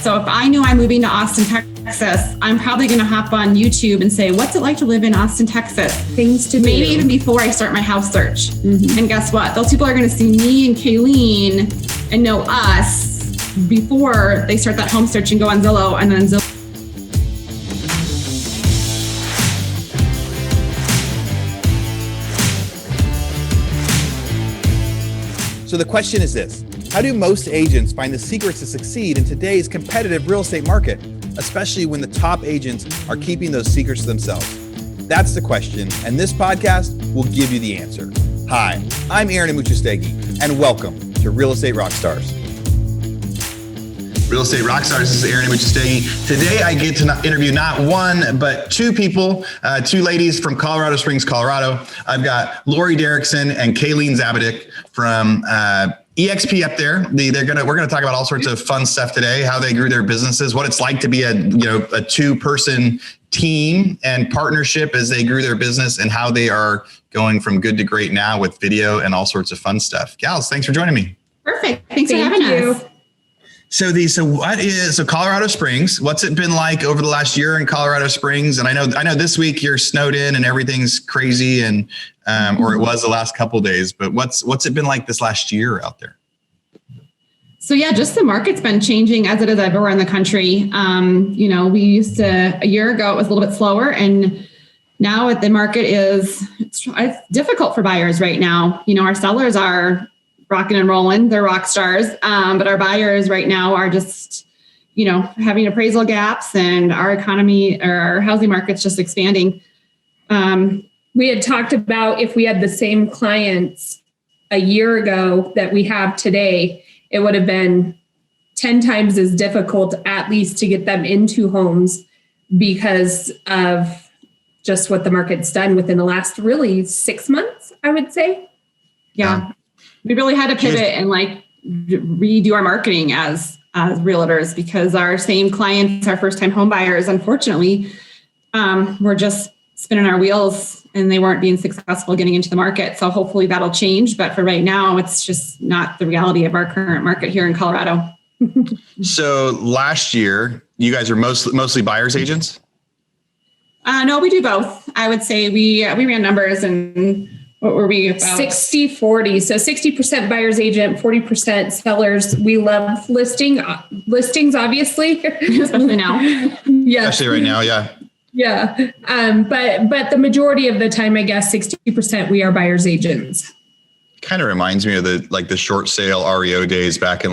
So if I know I'm moving to Austin, Texas, I'm probably going to hop on YouTube and say, what's it like to live in Austin, Texas? Things to do. Maybe even before I start my house search. Mm-hmm. And guess what? Those people are going to see me and Kalene and know us before they start that home search and go on Zillow and then Zillow. So the question is this: how do most agents find the secrets to succeed in today's competitive real estate market, especially when the top agents are keeping those secrets to themselves? That's the question, and this podcast will give you the answer. Hi, I'm Aaron Amuchastegui, and welcome to Real Estate Rockstars. Real Estate Rockstars, this is Aaron Amuchastegui. Today I get to interview not one, but two people, two ladies from Colorado Springs, Colorado. I've got Laurie Derickson and Kalene Zaabadick from EXP up there. We're gonna talk about all sorts of fun stuff today, how they grew their businesses, what it's like to be a two-person team and partnership as they grew their business, and how they are going from good to great now with video and all sorts of fun stuff. Gals, thanks for joining me. Perfect. Thanks for having us. So Colorado Springs, what's it been like over the last year in Colorado Springs? And I know this week you're snowed in and everything's crazy, and or it was the last couple of days, but what's it been like this last year out there? So yeah, just the market's been changing as it is everywhere in the country. We used to, a year ago, it was a little bit slower, and now the market it's difficult for buyers right now. Our sellers are rocking and rolling, they're rock stars. But our buyers right now are just, having appraisal gaps, and our economy or our housing market's just expanding. We had talked about if we had the same clients a year ago that we have today, it would have been 10 times as difficult, at least, to get them into homes because of just what the market's done within the last really 6 months, I would say. Yeah. We really had to pivot and redo our marketing as realtors, because our same clients, our first-time home buyers, unfortunately, were just spinning our wheels and they weren't being successful getting into the market. So hopefully that'll change. But for right now, it's just not the reality of our current market here in Colorado. So last year, you guys are mostly buyers agents? No, we do both. I would say we ran numbers, and what were we about? 60-40. So 60% buyer's agent, 40% sellers. We love listings, obviously. Especially now. Yeah. Especially right now, yeah. Yeah. But the majority of the time, I guess 60% we are buyer's agents. Kind of reminds me of the short sale REO days back in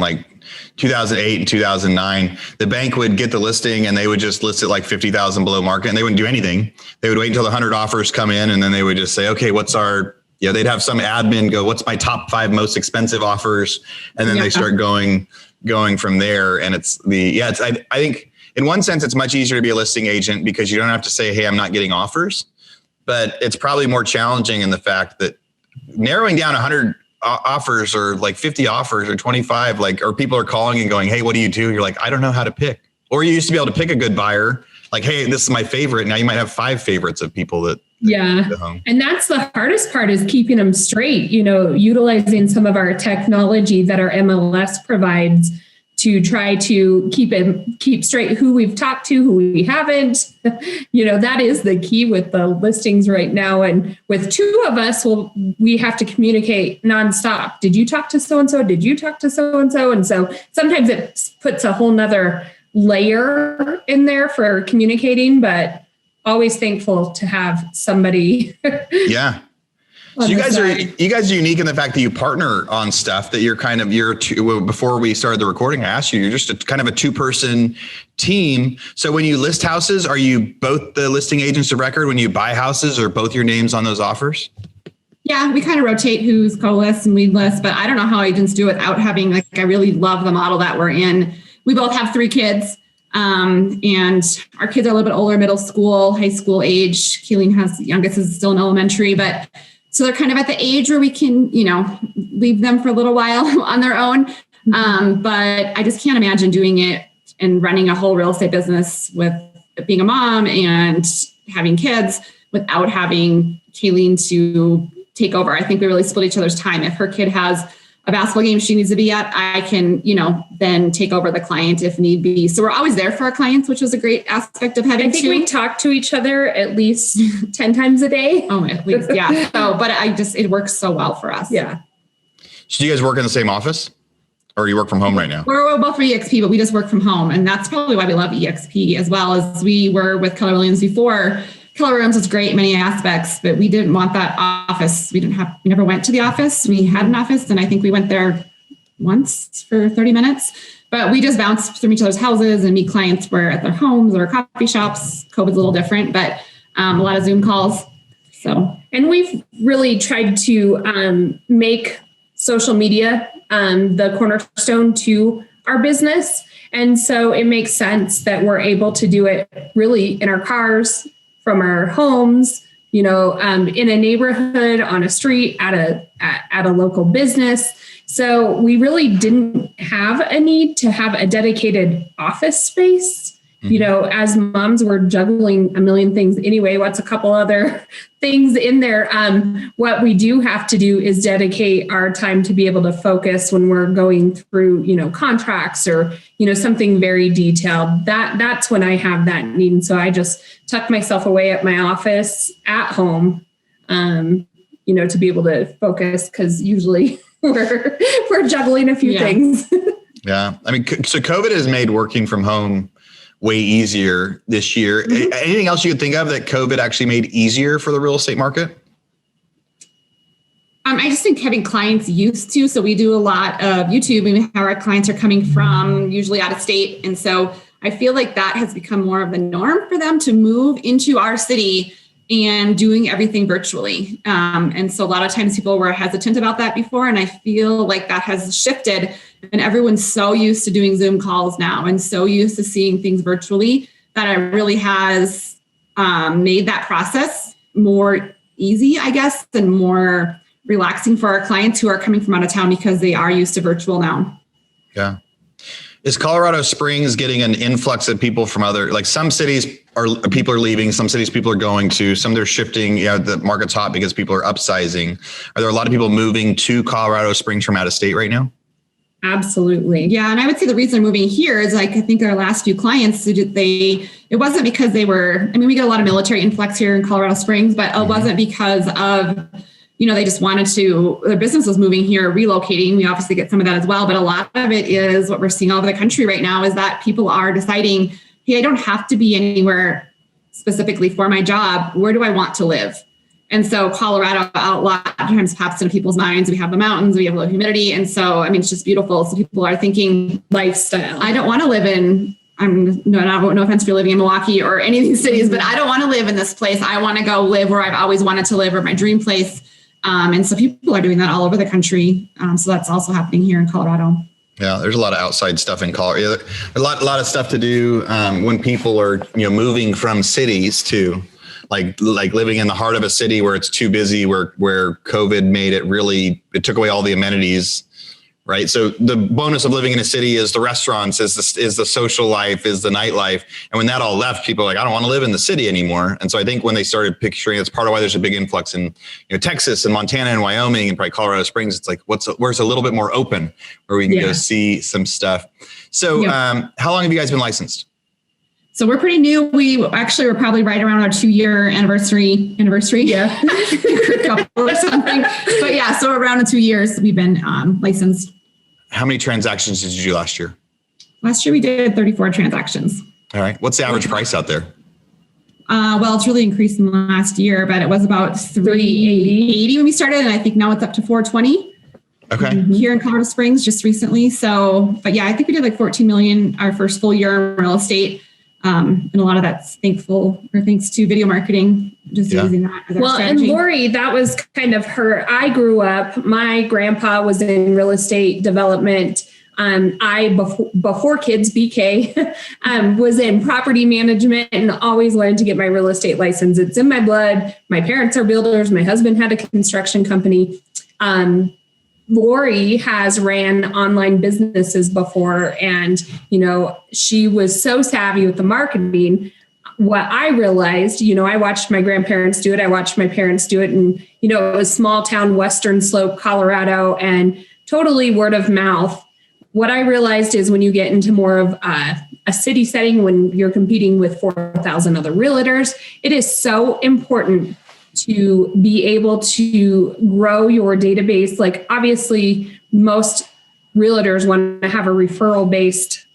2008 and 2009. The bank would get the listing and they would just list it 50,000 below market, and they wouldn't do anything. They would wait until the 100 offers come in, and then they would just say, okay, they'd have some admin go, what's my top 5 most expensive offers? And then they start going from there. And I think in one sense, it's much easier to be a listing agent because you don't have to say, hey, I'm not getting offers, but it's probably more challenging in the fact that narrowing down 100 offers or 50 offers or 25, or people are calling and going, hey, what do you do? You're like, I don't know how to pick. Or you used to be able to pick a good buyer, hey, this is my favorite. Now you might have 5 favorites of people that yeah. And that's the hardest part, is keeping them straight, utilizing some of our technology that our MLS provides to try to keep straight who we've talked to, who we haven't. That is the key with the listings right now. And with 2 of us, we have to communicate nonstop. Did you talk to so-and-so? Did you talk to so-and-so? And so sometimes it puts a whole nother layer in there for communicating, but always thankful to have somebody. Yeah. So you guys are unique in the fact that you partner on stuff that before we started the recording, I asked you're just a kind of a 2-person team. So when you list houses, are you both the listing agents of record? When you buy houses, are both your names on those offers? Yeah, we kind of rotate who's co-list and lead list, but I don't know how agents do it without having, I really love the model that we're in. We both have 3 kids. And our kids are a little bit older, middle school, high school age. Kalene the youngest is still in elementary, but so they're kind of at the age where we can, leave them for a little while on their own. But I just can't imagine doing it and running a whole real estate business with being a mom and having kids without having Kalene to take over. I think we really split each other's time. If her kid has a basketball game she needs to be at, I can, then take over the client if need be. So we're always there for our clients, which was a great aspect of having I think we talk to each other at least 10 times a day. Oh, at least. Yeah. So, but it works so well for us. Yeah. So do you guys work in the same office or you work from home right now? We're both for EXP, but we just work from home. And that's probably why we love EXP as well as we were with Keller Williams before. Keller Williams was great in many aspects, but we didn't want that office. We never went to the office. We had an office and I think we went there once for 30 minutes, but we just bounced from each other's houses and meet clients were at their homes or coffee shops. COVID's a little different, but a lot of Zoom calls. And we've really tried to make social media the cornerstone to our business. And so it makes sense that we're able to do it really in our cars, from our homes, in a neighborhood, on a street, at a local business. So we really didn't have a need to have a dedicated office space. As moms, we're juggling a million things anyway. What's a couple other things in there? What we do have to do is dedicate our time to be able to focus when we're going through, contracts or, something very detailed. That's when I have that need. And so I just tuck myself away at my office at home, to be able to focus because usually we're juggling a few things. Yeah. I mean, so COVID has made working from home way easier this year. Mm-hmm. Anything else you could think of that COVID actually made easier for the real estate market? I just think having clients used to, so we do a lot of YouTube and our clients are coming from usually out of state. And so I feel like that has become more of the norm for them to move into our city and doing everything virtually. And so a lot of times people were hesitant about that before. And I feel like that has shifted and everyone's so used to doing Zoom calls now and so used to seeing things virtually that it really has made that process more easy, I guess, and more relaxing for our clients who are coming from out of town because they are used to virtual now. Yeah. Is Colorado Springs getting an influx of people from some cities people are leaving, some cities people are going to, some they're shifting, the market's hot because people are upsizing. Are there a lot of people moving to Colorado Springs from out of state right now? Absolutely. Yeah. And I would say the reason they're moving here is I think our last few clients, it wasn't because we get a lot of military influx here in Colorado Springs, but it wasn't because of, they just wanted to, their business was moving here, relocating. We obviously get some of that as well. But a lot of it is what we're seeing all over the country right now is that people are deciding, hey, I don't have to be anywhere specifically for my job. Where do I want to live? And so Colorado a lot of times pops into people's minds. We have the mountains, we have low humidity. And so, it's just beautiful. So people are thinking lifestyle. I don't want to live in, no offense if you're living in Milwaukee or any of these cities, but I don't want to live in this place. I want to go live where I've always wanted to live or my dream place. And so people are doing that all over the country. So that's also happening here in Colorado. Yeah, there's a lot of outside stuff in Colorado. A lot of stuff to do when people are moving from cities to like living in the heart of a city where it's too busy, where COVID made it took away all the amenities. Right. So the bonus of living in a city is the restaurants, is the social life, is the nightlife. And when that all left, people are like, I don't want to live in the city anymore. And so I think when they started picturing, it's part of why there's a big influx in Texas and Montana and Wyoming and probably Colorado Springs. It's like where's a little bit more open where we can go see some stuff. So how long have you guys been licensed? So we're pretty new. We actually were probably right around our 2-year anniversary. Yeah. or something. But yeah, so around the 2 years we've been licensed. How many transactions did you do last year? Last year we did 34 transactions. All right. What's the average price out there? Well, it's really increased in the last year, but it was about $380 when we started. And I think now it's up to $420. Okay. Here in Colorado Springs just recently. So, but yeah, I think we did like 14 million our first full year in real estate. And a lot of that's thanks to video marketing, just using that as our strategy. And Laurie, that was kind of her. I grew up, my grandpa was in real estate development. Before kids, BK, was in property management and always wanted to get my real estate license. It's in my blood. My parents are builders. My husband had a construction company. Laurie has ran online businesses before, and, she was so savvy with the marketing. What I realized, I watched my grandparents do it. I watched my parents do it. And, it was small town, Western Slope, Colorado. And totally word of mouth. What I realized is when you get into more of a city setting, when you're competing with 4,000 other realtors, it is so important to be able to grow your database. Like obviously most realtors want to have a referral based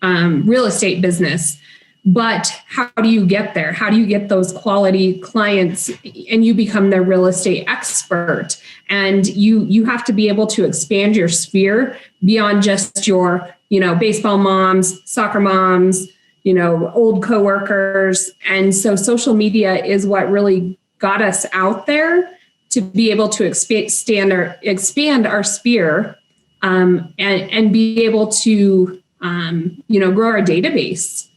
real estate business, but how do you get there? How do you get those quality clients and you become their real estate expert? And you have to be able to expand your sphere beyond just your, baseball moms, soccer moms, old coworkers. And so social media is what really got us out there to be able to expand our sphere and be able to, grow our database.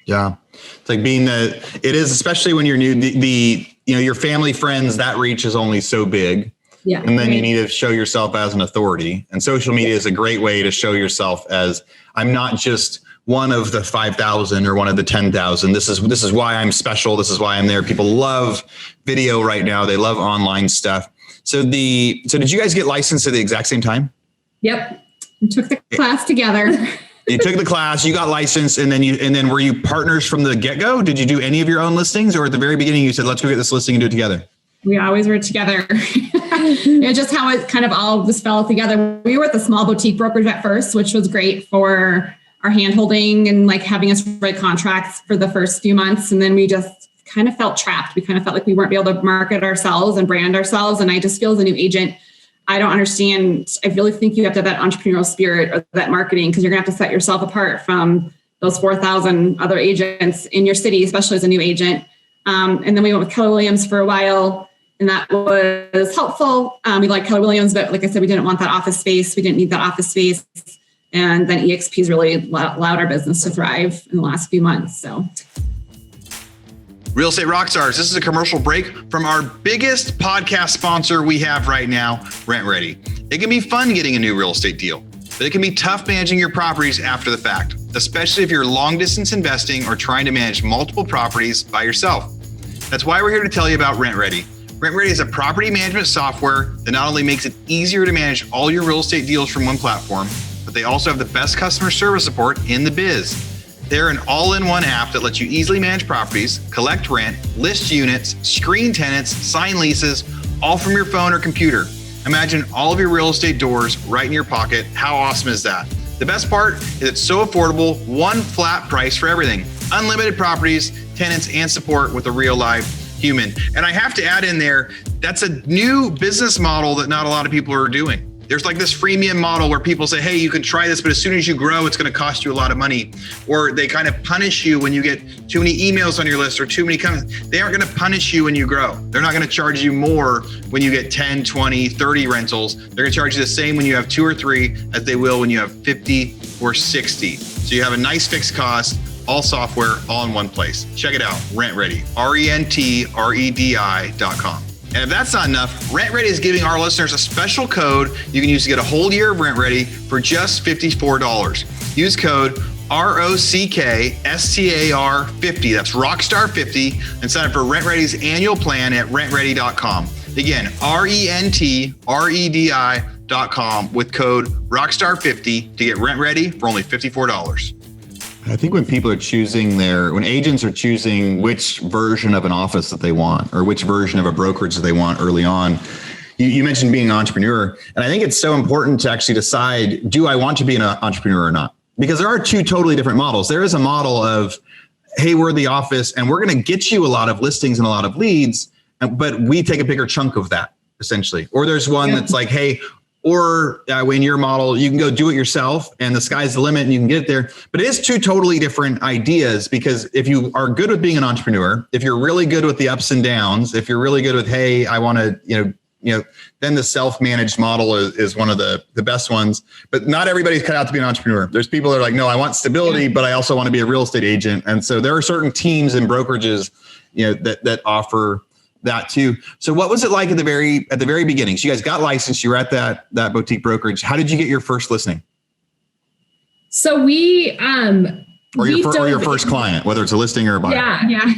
Yeah. It's like it is, especially when you're new, your family, friends, that reach is only so big. Yeah. And then you need to show yourself as an authority. And social media is a great way to show yourself as, I'm not just one of the 5,000 or one of the 10,000. This is why I'm special. This is why I'm there. People love video right now. They love online stuff. So did you guys get licensed at the exact same time? Yep. We took the class together. You took the class, you got licensed, and then were you partners from the get-go? Did you do any of your own listings, or at the very beginning you said, let's go get this listing and do it together? We always were together. Just how it kind of all just fell together. We were at the small boutique brokerage at first, which was great for our hand holding and like having us write contracts for the first few months. And then we just kind of felt trapped. We kind of felt like we weren't able to market ourselves and brand ourselves. And I just feel as a new agent, I don't understand. I really think you have to have that entrepreneurial spirit or that marketing, because you're going to have to set yourself apart from those 4,000 other agents in your city, especially as a new agent. And then we went with Keller Williams for a while, and that was helpful. We liked Keller Williams, but like I said, we didn't want that office space. We didn't need that office space. And then EXP's really allowed our business to thrive in the last few months. So. Real Estate Rockstars, this is a commercial break from our biggest podcast sponsor we have right now, Rent Ready. It can be fun getting a new real estate deal, but it can be tough managing your properties after the fact, especially if you're long distance investing or trying to manage multiple properties by yourself. That's why we're here to tell you about Rent Ready. Rent Ready is a property management software that not only makes it easier to manage all your real estate deals from one platform, but they also have the best customer service support in the biz. They're an all-in-one app that lets you easily manage properties, collect rent, list units, screen tenants, sign leases, all from your phone or computer. Imagine all of your real estate doors right in your pocket. How awesome is that? The best part is it's so affordable, one flat price for everything. Unlimited properties, tenants, and support with a real live human. And I have to add in there, that's a new business model that not a lot of people are doing. There's like this freemium model where people say, hey, you can try this, but as soon as you grow, it's going to cost you a lot of money. Or they kind of punish you when you get too many emails on your list or too many comments. They aren't going to punish you when you grow. They're not going to charge you more when you get 10, 20, 30 rentals. They're going to charge you the same when you have 2 or 3 as they will when you have 50 or 60. So you have a nice fixed cost, all software, all in one place. Check it out, Rent Ready, RENTREDI.com. And if that's not enough, Rent Ready is giving our listeners a special code you can use to get a whole year of Rent Ready for just $54. Use code ROCKSTAR50, that's Rockstar50, and sign up for Rent Ready's annual plan at rentready.com. Again, RENTREDI.com with code Rockstar50 to get Rent Ready for only $54. I think when when agents are choosing which version of an office that they want or which version of a brokerage that they want early on, you mentioned being an entrepreneur. And I think it's so important to actually decide, do I want to be an entrepreneur or not? Because there are 2 totally different models. There is a model of, hey, we're the office and we're going to get you a lot of listings and a lot of leads, but we take a bigger chunk of that essentially. Or there's one that's like, hey, or in your model, you can go do it yourself and the sky's the limit and you can get it there. But it is 2 totally different ideas, because if you are good with being an entrepreneur, if you're really good with the ups and downs, if you're really good with, hey, I want to, then the self-managed model is one of the best ones. But not everybody's cut out to be an entrepreneur. There's people that are like, no, I want stability, but I also want to be a real estate agent. And so there are certain teams and brokerages, that offer that too. So what was it like at the very beginning? So you guys got licensed, you were at that boutique brokerage. How did you get your first listing? So your first client, whether it's a listing or a buyer. Yeah.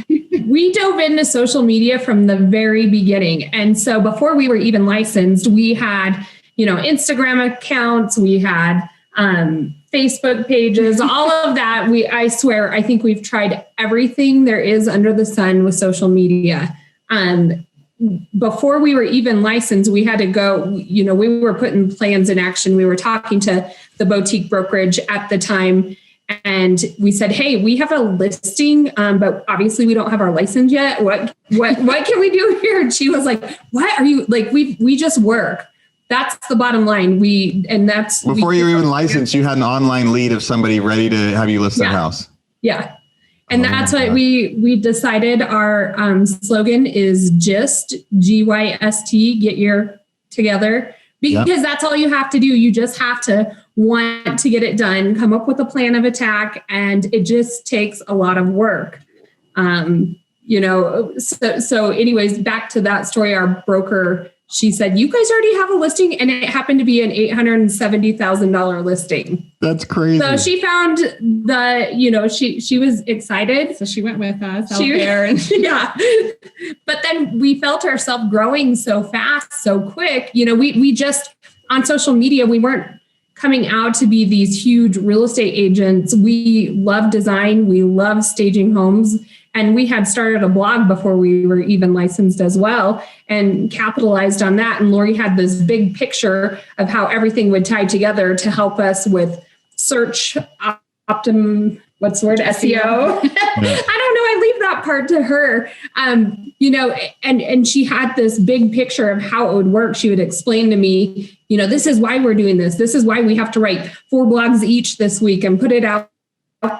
We dove into social media from the very beginning. And so before we were even licensed, we had Instagram accounts, we had Facebook pages, all of that. I swear, I think we've tried everything there is under the sun with social media. Before we were even licensed, we had to go, we were putting plans in action. We were talking to the boutique brokerage at the time. And we said, hey, we have a listing, but obviously we don't have our license yet. What can we do here? And she was like, what are you like? We just work. That's the bottom line. Before you were even licensed, you had an online lead of somebody ready to have you list their house. Yeah. And that's what we decided our slogan is just GYST, get your together, because that's all you have to do. You just have to want to get it done, come up with a plan of attack, and it just takes a lot of work. So anyways, back to that story, our broker, she said, you guys already have a listing, and it happened to be an $870,000 listing. That's crazy. So she found she was excited. So she went with us out there. And But then we felt ourselves growing so fast, so quick. We just, on social media, we weren't coming out to be these huge real estate agents. We love design. We love staging homes. And we had started a blog before we were even licensed as well, and capitalized on that. And Laurie had this big picture of how everything would tie together to help us with search SEO. I don't know. I leave that part to her. And she had this big picture of how it would work. She would explain to me, this is why we're doing this. This is why we have to write 4 blogs each this week and put it out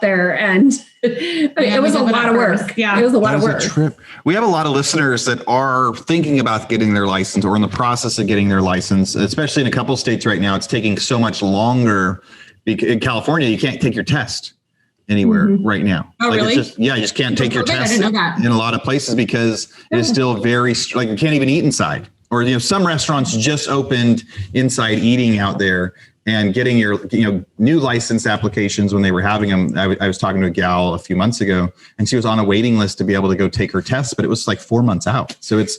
there. And it was a lot of work. Yeah, it was a lot of work. Trip. We have a lot of listeners that are thinking about getting their license or in the process of getting their license, especially in a couple of states right now. It's taking so much longer. In California, you can't take your test anywhere right now. Oh, really? You just can't take your test in a lot of places because it is still very, you can't even eat inside. Or, some restaurants just opened inside eating out there. And getting your, new license applications when they were having them. I was talking to a gal a few months ago, and she was on a waiting list to be able to go take her test, but it was like 4 months out. So it's,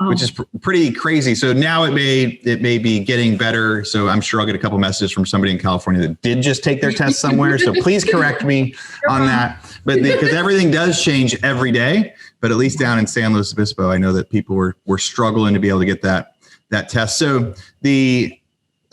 which is pretty crazy. So now it may be getting better. So I'm sure I'll get a couple messages from somebody in California that did just take their test somewhere. So please correct me on that. But because everything does change every day, but at least down in San Luis Obispo, I know that people were struggling to be able to get that test.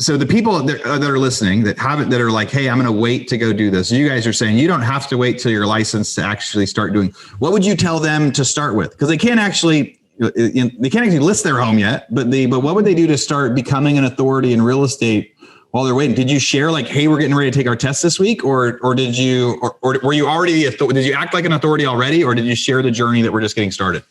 So the people that are listening that are like, hey, I'm going to wait to go do this. You guys are saying you don't have to wait till you're licensed to actually start doing. What would you tell them to start with? Because they can't actually list their home yet. But what would they do to start becoming an authority in real estate while they're waiting? Did you share like, hey, we're getting ready to take our test this week, or did you or were you already did you act like an authority already, or did you share the journey that we're just getting started?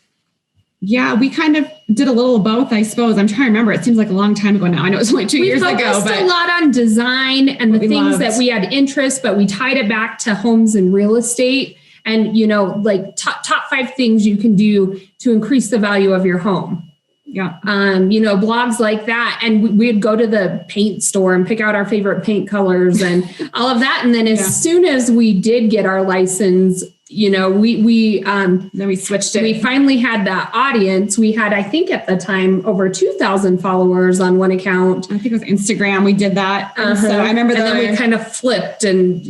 Yeah, we kind of did a little of both, I suppose. I'm trying to remember. It seems like a long time ago now. I know it was only 2 years ago. We focused a lot on design and the things that we had interest, but we tied it back to homes and real estate and, like top 5 things you can do to increase the value of your home. Yeah. Blogs like that. And we'd go to the paint store and pick out our favorite paint colors and all of that. And then as soon as we did get our license, then we switched it. We finally had that audience. We had, I think at the time, over 2,000 followers on one account. I think it was Instagram. We did that. So I remember that. And then we kind of flipped and,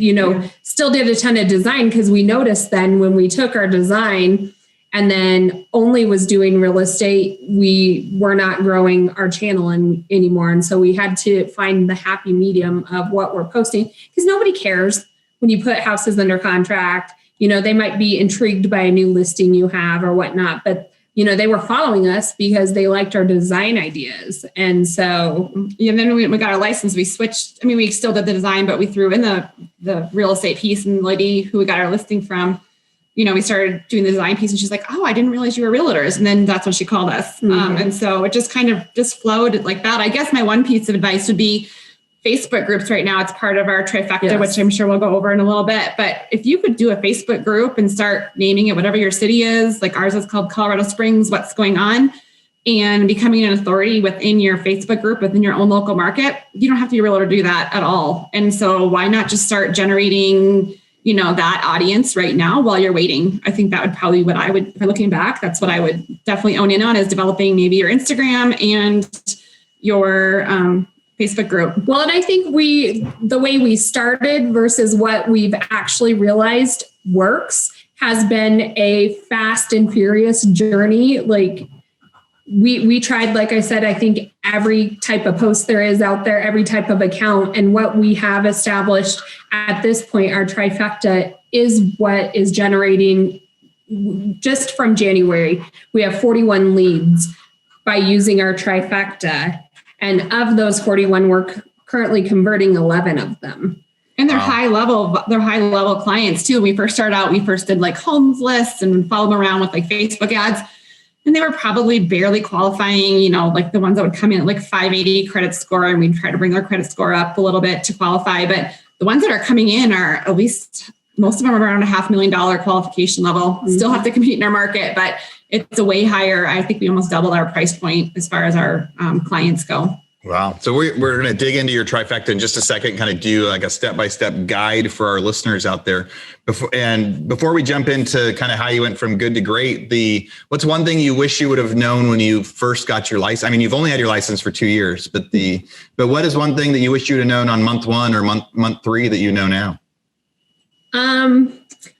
still did a ton of design because we noticed then when we took our design and then only was doing real estate, we were not growing our channel anymore. And so we had to find the happy medium of what we're posting because nobody cares when you put houses under contract. They might be intrigued by a new listing you have or whatnot, but, they were following us because they liked our design ideas. And so, then when we got our license, we switched. I mean, we still did the design, but we threw in the real estate piece, and the lady who we got our listing from, we started doing the design piece and she's like, oh, I didn't realize you were realtors. And then that's when she called us. And so it just kind of just flowed like that. I guess my one piece of advice would be Facebook groups right now. It's part of our Trifecta, which I'm sure we'll go over in a little bit. But if you could do a Facebook group and start naming it whatever your city is, like ours is called Colorado Springs, what's going on, and becoming an authority within your Facebook group, within your own local market, you don't have to be a realtor to do that at all. And so why not just start generating, that audience right now while you're waiting? I think that would probably what I would, if I'm looking back, that's what I would definitely own in on is developing maybe your Instagram and your Facebook group? Well, and I think the way we started versus what we've actually realized works has been a fast and furious journey. Like we tried, like I said, I think every type of post there is out there, every type of account. And what we have established at this point, our trifecta, is what is generating. Just from January, we have 41 leads by using our trifecta. And of those 41, we're currently converting 11 of them. And they're high level clients too. When we first started out, we first did like homes lists and followed them around with like Facebook ads. And they were probably barely qualifying, like the ones that would come in at like 580 credit score. And we'd try to bring their credit score up a little bit to qualify. But the ones that are coming in are at least, most of them are around $500,000 qualification level. Mm-hmm. Still have to compete in our market, but it's a way higher. I think we almost doubled our price point as far as our clients go. Wow. So we're going to dig into your trifecta in just a second, kind of do like a step-by-step guide for our listeners out there. Before we jump into kind of how you went from good to great, what's one thing you wish you would have known when you first got your license? I mean, you've only had your license for 2 years, but what is one thing that you wish you would have known on month 1 or month 3 that you know now?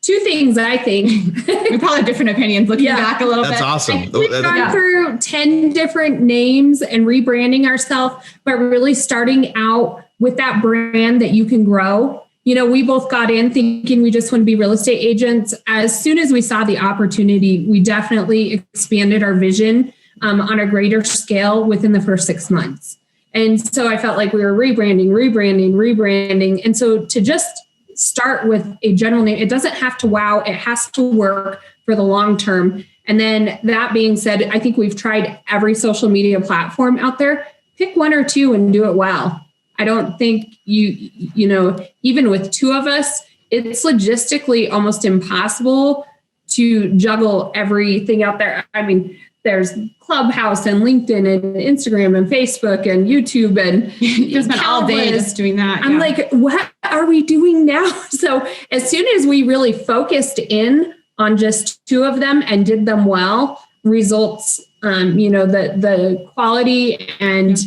2 things, I think. We probably have different opinions looking back a little bit. That's awesome. We've gone through 10 different names and rebranding ourselves, but really starting out with that brand that you can grow. We both got in thinking we just want to be real estate agents. As soon as we saw the opportunity, we definitely expanded our vision on a greater scale within the first 6 months. And so I felt like we were rebranding. And so to just start with a general name. It doesn't have to wow. It has to work for the long term. And then that being said, I think we've tried every social media platform out there. Pick 1 or 2 and do it well. I don't think even with 2 of us, it's logistically almost impossible to juggle everything out there. I mean, there's Clubhouse and LinkedIn and Instagram and Facebook and YouTube and just been all day just doing that. I'm like, what are we doing now? So as soon as we really focused in on just 2 of them and did them well, results, the quality and,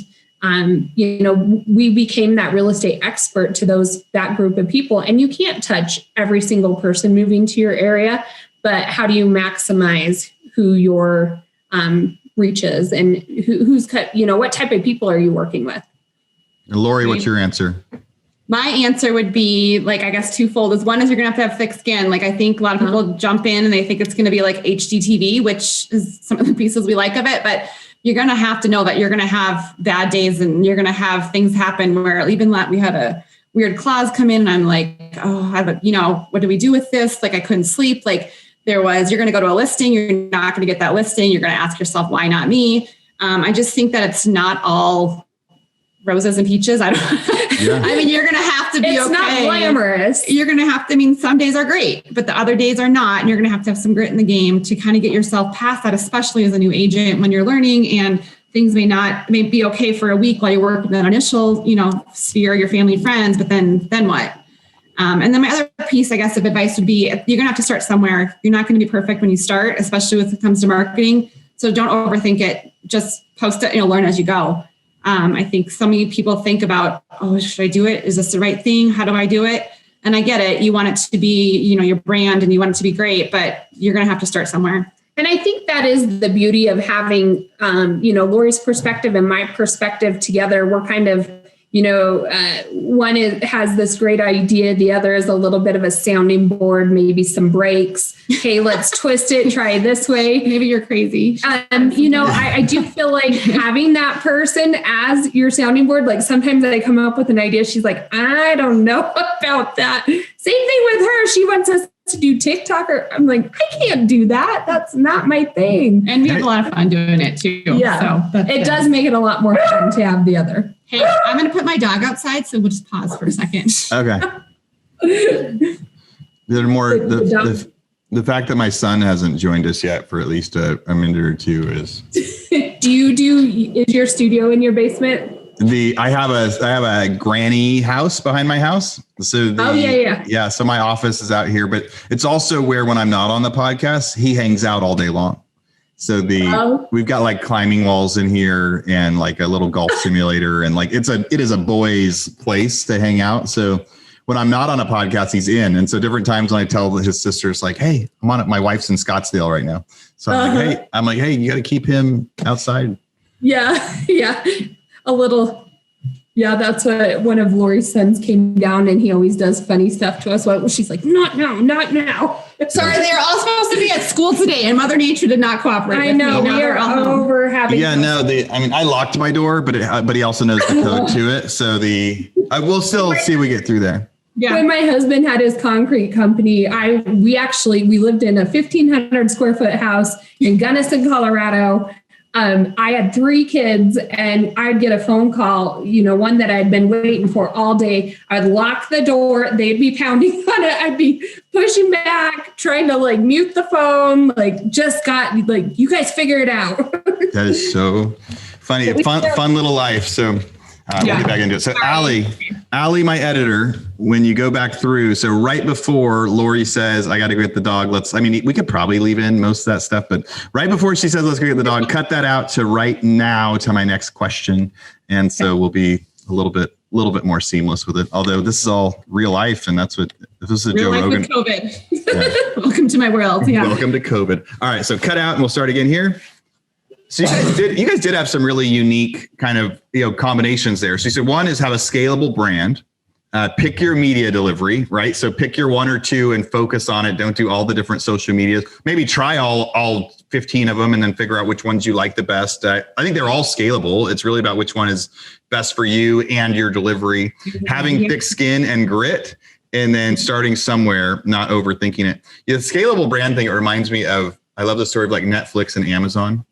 we became that real estate expert to that group of people. And you can't touch every single person moving to your area, but how do you maximize who your reaches and who's what type of people are you working with? And Laurie, what's your answer? My answer would be I guess twofold. One is you're going to have thick skin. I think a lot of people jump in and they think it's going to be like HGTV, which is some of the pieces we like of it, but you're going to have to know that you're going to have bad days and you're going to have things happen where even we had a weird clause come in and I'm like, what do we do with this? I couldn't sleep. You're going to go to a listing. You're not going to get that listing. You're going to ask yourself, why not me? I just think that it's not all roses and peaches. I mean, you're going to have to be it's okay. It's not glamorous. You're going to have to, some days are great, but the other days are not. And you're going to have some grit in the game to kind of get yourself past that, especially as a new agent when you're learning and things may be okay for a week while you work with that initial, sphere, your family, friends, but then what? And then my other piece, I guess, of advice would be, you're going to have to start somewhere. You're not going to be perfect when you start, especially when it comes to marketing. So don't overthink it. Just post it, learn as you go. I think so many people think about, should I do it? Is this the right thing? How do I do it? And I get it. You want it to be, your brand and you want it to be great, but you're going to have to start somewhere. And I think that is the beauty of having, Laurie's perspective and my perspective together. We're kind of, one has this great idea. The other is a little bit of a sounding board, maybe some breaks. Hey, let's twist it, try it this way. Maybe you're crazy. I do feel like having that person as your sounding board, sometimes I come up with an idea. She's like, I don't know about that. Same thing with her. She wants us to do TikTok, or I'm like, I can't do that. That's not my thing. And we have a lot of fun doing it too. Yeah. So it does make it a lot more fun to have the other. Hey, I'm going to put my dog outside, so we'll just pause for a second. Okay. They're more the fact that my son hasn't joined us yet for at least a minute or 2 is. Is your studio in your basement? I have a granny house behind my house. So yeah. So my office is out here, but it's also where when I'm not on the podcast, he hangs out all day long. So we've got like climbing walls in here and like a little golf simulator, and like it is a boys' place to hang out. So when I'm not on a podcast, he's in. And so different times when I tell his sisters like, hey, I'm on it. My wife's in Scottsdale right now. So I'm like, hey, you got to keep him outside. Yeah. Yeah. A little. Yeah. That's what one of Laurie's sons came down, and he always does funny stuff to us. She's like, not now. Sorry, they're all supposed to be at school today, and Mother Nature did not cooperate. I know, we are over having. Yeah, no, I locked my door, but he also knows the code to it. So we'll still see if we get through there. Yeah. When my husband had his concrete company, we lived in a 1,500 square foot house in Gunnison, Colorado. I had 3 kids, and I'd get a phone call, one that I'd been waiting for all day. I'd lock the door. They'd be pounding on it. I'd be pushing back, trying to like mute the phone. Like, you guys figure it out. That is so funny. Fun little life. So we'll get back into it. So Allie, my editor, when you go back through, so right before Laurie says, I got to go get the dog. we could probably leave in most of that stuff, but right before she says, let's go get the dog, cut that out to right now to my next question. And so we'll be a little bit more seamless with it. Although this is all real life, and that's what, if this is real Joe Rogan. With COVID. Welcome to my world. Yeah. Welcome to COVID. All right. So cut out and we'll start again here. So you guys did have some really unique kind of combinations there. So you said one is have a scalable brand, pick your media delivery, right? So pick your 1 or 2 and focus on it. Don't do all the different social medias. Maybe try all 15 of them and then figure out which ones you like the best. I think they're all scalable. It's really about which one is best for you and your delivery. Having thick skin and grit, and then starting somewhere, not overthinking it. The scalable brand thing, it reminds me of, I love the story of like Netflix and Amazon.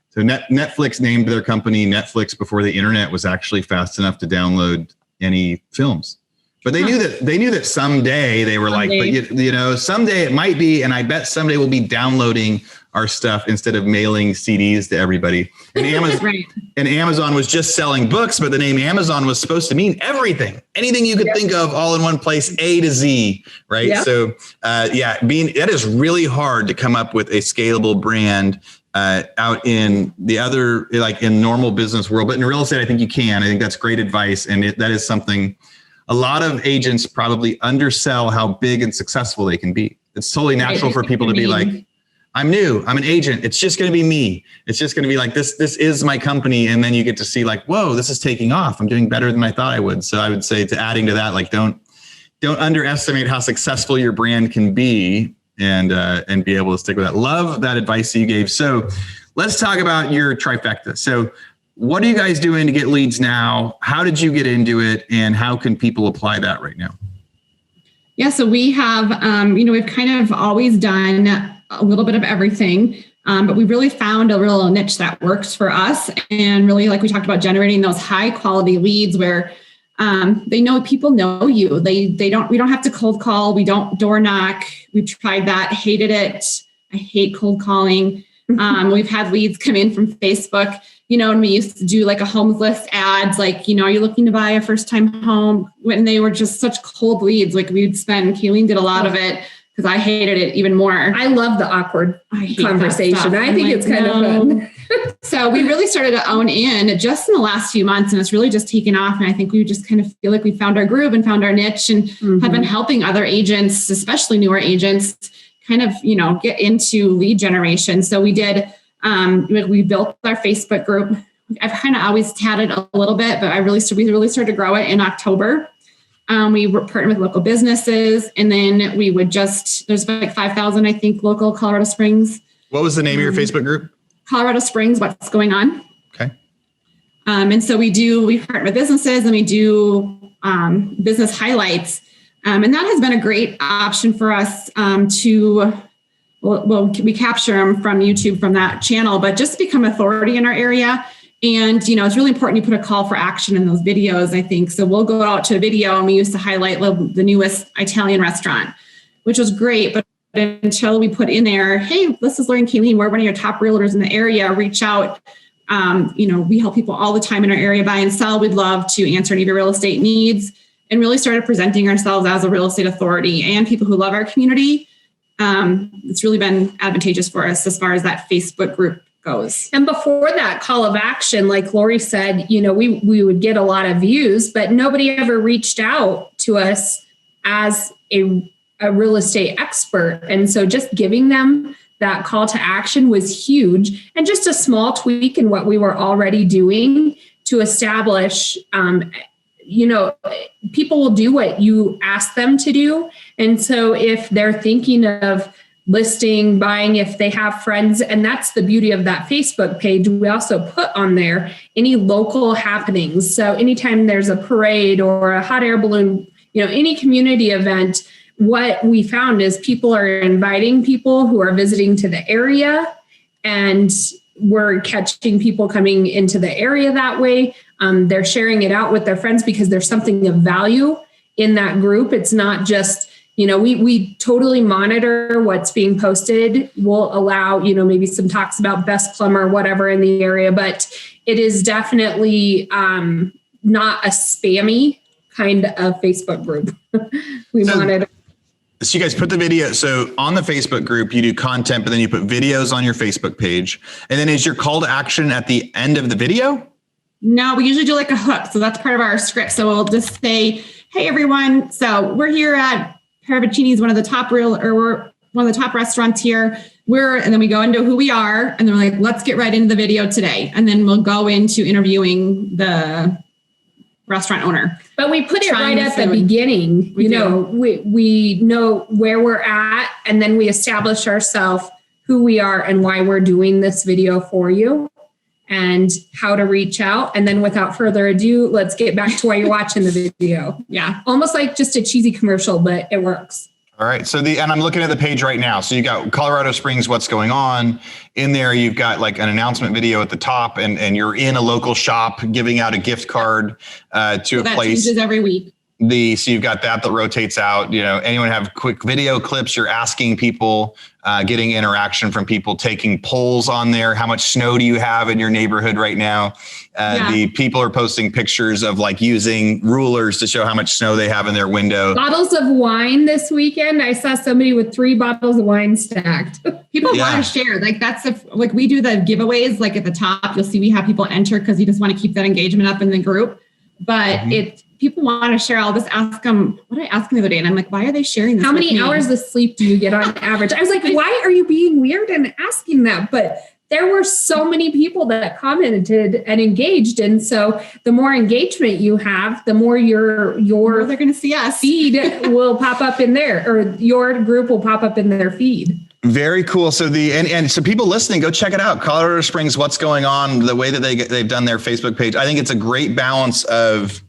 So Netflix named their company Netflix before the internet was actually fast enough to download any films. But they knew that someday they were but someday it might be, and I bet someday we'll be downloading our stuff instead of mailing CDs to everybody. And Amazon was just selling books, but the name Amazon was supposed to mean everything, anything you could think of, all in one place, A to Z, right? Yep. So that is really hard to come up with a scalable brand out in the other, like in normal business world, but in real estate, I think you can. I think that's great advice. And that is something a lot of agents probably undersell how big and successful they can be. It's totally natural for people to be like, I'm new, I'm an agent. It's just going to be me. It's just going to be like, this is my company. And then you get to see like, whoa, this is taking off. I'm doing better than I thought I would. So I would say, to adding to that, like, don't underestimate how successful your brand can be, and be able to stick with that. Love that advice that you gave. So let's talk about your trifecta. So what are you guys doing to get leads now? How did you get into it? And how can people apply that right now? Yeah, so we have, we've kind of always done a little bit of everything, but we really found a real niche that works for us. And really, like we talked about, generating those high quality leads where people know you. We don't have to cold call. We don't door knock. We've tried that, hated it. I hate cold calling. We've had leads come in from Facebook, and we used to do like a homes list ads, like, are you looking to buy a first time home? When they were just such cold leads, like Kalene did a lot of it because I hated it even more. I love the awkward conversation. I think it's kind of fun. So we really started to own in just in the last few months, and it's really just taken off. And I think we just kind of feel like we found our groove and found our niche, and have been helping other agents, especially newer agents, kind of, get into lead generation. So we did, we built our Facebook group. I've kind of always had it a little bit, but we really started to grow it in October. We were partnered with local businesses, and then we would there's like 5,000, I think, local Colorado Springs. What was the name of your Facebook group? Colorado Springs, what's going on? Okay. And so we partner with businesses, and we do business highlights. And that has been a great option for us we capture them from YouTube from that channel, but just become authority in our area. And, it's really important you put a call for action in those videos, I think. So we'll go out to a video, and we used to highlight the newest Italian restaurant, which was great. But until we put in there, hey, this is Laurie and Kalene, we're one of your top realtors in the area, reach out. We help people all the time in our area buy and sell. We'd love to answer any of your real estate needs, and really started presenting ourselves as a real estate authority and people who love our community. it's really been advantageous for us as far as that Facebook group goes. And before that call of action, like Laurie said, we would get a lot of views, but nobody ever reached out to us as a real estate expert. And so just giving them that call to action was huge, and just a small tweak in what we were already doing to establish, people will do what you ask them to do. And so if they're thinking of listing, buying, if they have friends, and that's the beauty of that Facebook page, we also put on there any local happenings. So anytime there's a parade or a hot air balloon, any community event, what we found is people are inviting people who are visiting to the area, and we're catching people coming into the area that way. They're sharing it out with their friends because there's something of value in that group. It's not just, we totally monitor what's being posted. We'll allow, maybe some talks about best plumber, whatever in the area, but it is definitely not a spammy kind of Facebook group. We monitor. So you guys put the video. So on the Facebook group, you do content, but then you put videos on your Facebook page. And then is your call to action at the end of the video? No, we usually do like a hook. So that's part of our script. So we'll just say, hey, everyone. So we're here at Paravicini's, one of the top we're one of the top restaurants here. And then we go into who we are. And then we're like, let's get right into the video today. And then we'll go into interviewing the restaurant owner. But we put it right at the beginning. We know where we're at, and then we establish ourselves, who we are and why we're doing this video for you, and how to reach out. And then without further ado, let's get back to why you're watching the video. Yeah. Almost like just a cheesy commercial, but it works. All right. So and I'm looking at the page right now. So you got Colorado Springs, what's going on in there. You've got like an announcement video at the top, and you're in a local shop giving out a gift card to a place. Changes every week. So you've got that rotates out. Anyone have quick video clips? You're asking people, getting interaction from people, taking polls on there. How much snow do you have in your neighborhood right now? The people are posting pictures of like using rulers to show how much snow they have in their window. Bottles of wine this weekend. I saw somebody with 3 bottles of wine stacked. People want to share. Like like we do the giveaways, like at the top, you'll see we have people enter because you just want to keep that engagement up in the group. But people want to share. I'll just ask them, what did I ask them the other day? And I'm like, why are they sharing this? How many hours of sleep do you get on average? I was like, why are you being weird and asking that? But there were so many people that commented and engaged. And so the more engagement you have, the more your they're going to see us. Feed will pop up in there, or your group will pop up in their feed. Very cool. So so people listening, go check it out. Colorado Springs, what's going on? The way that they've done their Facebook page. I think it's a great balance of,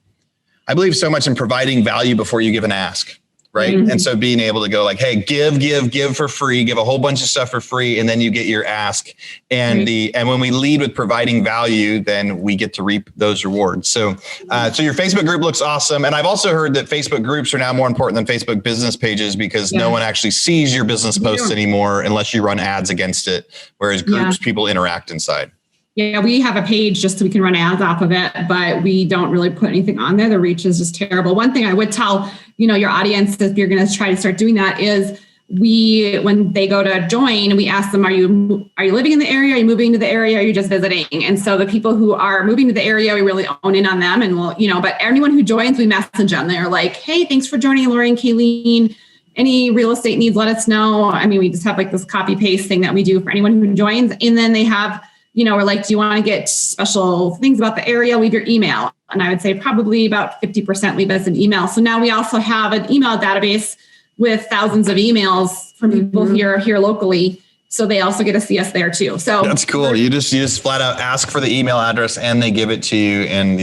I believe so much in providing value before you give an ask, right? Mm-hmm. And so being able to go like, hey, give for free, give a whole bunch of stuff for free, and then you get your ask. And and when we lead with providing value, then we get to reap those rewards. So so your Facebook group looks awesome. And I've also heard that Facebook groups are now more important than Facebook business pages, because no one actually sees your business posts anymore unless you run ads against it. Whereas groups, people interact inside. Yeah, we have a page just so we can run ads off of it, but we don't really put anything on there. The reach is just terrible. One thing I would tell, your audience, if you're going to try to start doing that, is when they go to join, we ask them, are you living in the area? Are you moving to the area? Are you just visiting? And so the people who are moving to the area, we really own in on them, and but anyone who joins, we message them. They're like, hey, thanks for joining, Laurie and Kalene. Any real estate needs, let us know. I mean, we just have like this copy paste thing that we do for anyone who joins. And then they have, we're like, do you want to get special things about the area? Leave your email. And I would say probably about 50% leave us an email. So now we also have an email database with thousands of emails from people here locally. So they also get to see us there too. So that's cool. You just flat out ask for the email address and they give it to you. And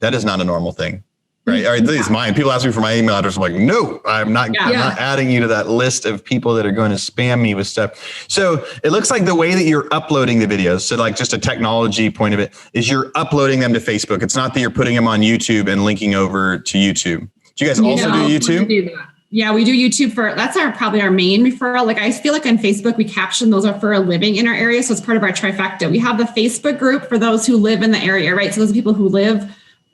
that is not a normal thing. Right. Or at least mine. People ask me for my email address. I'm like, no, I'm not adding you to that list of people that are going to spam me with stuff. So it looks like the way that you're uploading the videos, so like just a technology point of it, is you're uploading them to Facebook. It's not that you're putting them on YouTube and linking over to YouTube. Do you guys also do YouTube? We do that. Yeah, we do YouTube that's probably our main referral. Like I feel like on Facebook, we caption those are for a living in our area. So it's part of our trifecta. We have the Facebook group for those who live in the area, right? So those are people who live